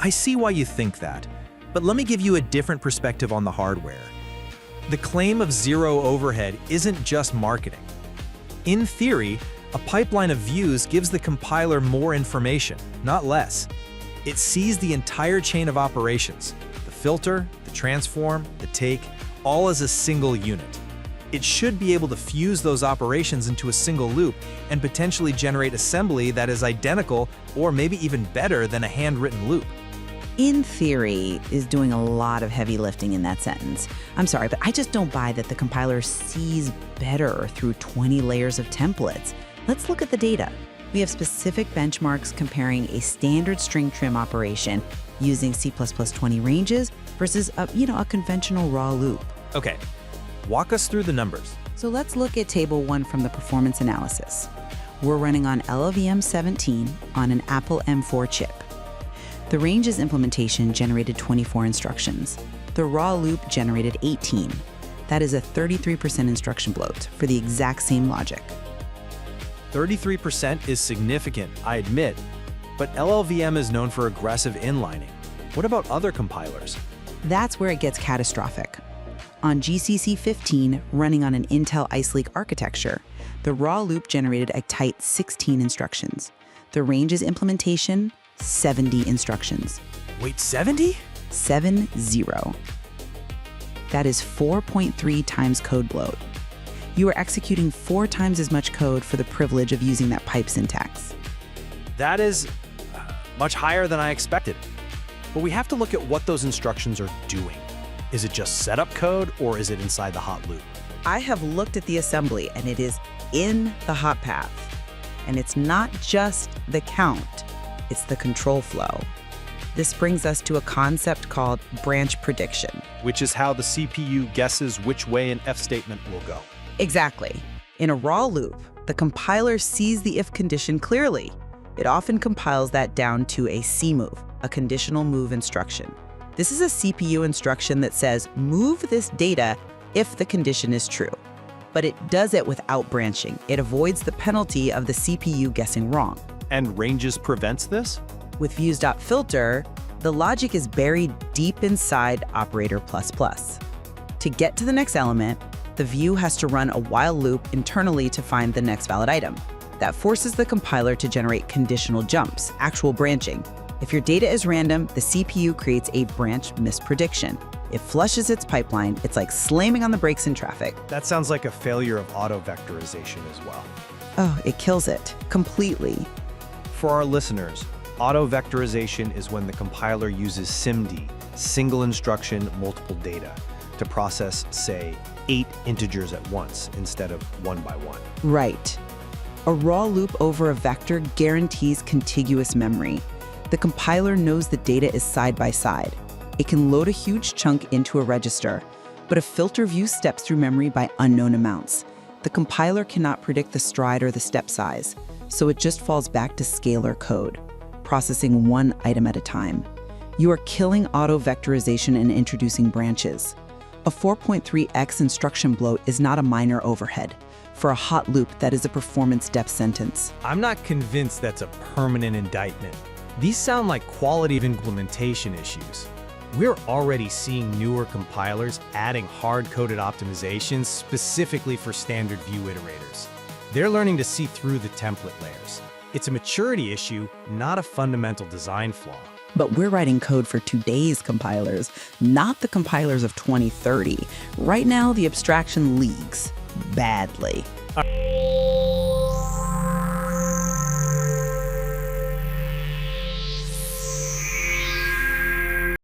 I see why you think that, but let me give you a different perspective on the hardware. The claim of zero overhead isn't just marketing. In theory, a pipeline of views gives the compiler more information, not less. It sees the entire chain of operations, the filter, the transform, the take, all as a single unit. It should be able to fuse those operations into a single loop and potentially generate assembly that is identical or maybe even better than a handwritten loop. In theory is doing a lot of heavy lifting in that sentence. I'm sorry, but I just don't buy that the compiler sees better through 20 layers of templates. Let's look at the data. We have specific benchmarks comparing a standard string trim operation using C++20 ranges versus a conventional raw loop. Okay, walk us through the numbers. So let's look at table 1 from the performance analysis. We're running on LLVM 17 on an Apple M4 chip. The ranges implementation generated 24 instructions. The raw loop generated 18. That is a 33% instruction bloat for the exact same logic. 33% is significant, I admit, but LLVM is known for aggressive inlining. What about other compilers? That's where it gets catastrophic. On GCC 15, running on an Intel Ice Lake architecture, the raw loop generated a tight 16 instructions. The ranges implementation, 70 instructions. Wait, 70? 7-0. That is 4.3 times code bloat. You are executing 4 times as much code for the privilege of using that pipe syntax. That is much higher than I expected. But we have to look at what those instructions are doing. Is it just setup code or is it inside the hot loop? I have looked at the assembly and it is in the hot path. And it's not just the count, it's the control flow. This brings us to a concept called branch prediction. Which is how the CPU guesses which way an if statement will go. Exactly. In a raw loop, the compiler sees the if condition clearly. It often compiles that down to a CMove, a conditional move instruction. This is a CPU instruction that says, move this data if the condition is true. But it does it without branching. It avoids the penalty of the CPU guessing wrong. And ranges prevents this? With views.filter, the logic is buried deep inside operator ++. To get to the next element, the view has to run a while loop internally to find the next valid item. That forces the compiler to generate conditional jumps, actual branching. If your data is random, the CPU creates a branch misprediction. It flushes its pipeline. It's like slamming on the brakes in traffic. That sounds like a failure of auto-vectorization as well. Oh, it kills it completely. For our listeners, auto-vectorization is when the compiler uses SIMD, single instruction, multiple data, to process, say, 8 integers at once instead of 1 by 1. Right. A raw loop over a vector guarantees contiguous memory. The compiler knows the data is side by side. It can load a huge chunk into a register, but a filter view steps through memory by unknown amounts. The compiler cannot predict the stride or the step size, so it just falls back to scalar code, processing one item at a time. You are killing auto-vectorization and introducing branches. A 4.3x instruction bloat is not a minor overhead. For a hot loop, that is a performance death sentence. I'm not convinced that's a permanent indictment. These sound like quality of implementation issues. We're already seeing newer compilers adding hard-coded optimizations specifically for standard view iterators. They're learning to see through the template layers. It's a maturity issue, not a fundamental design flaw. But we're writing code for today's compilers, not the compilers of 2030. Right now, the abstraction leaks badly.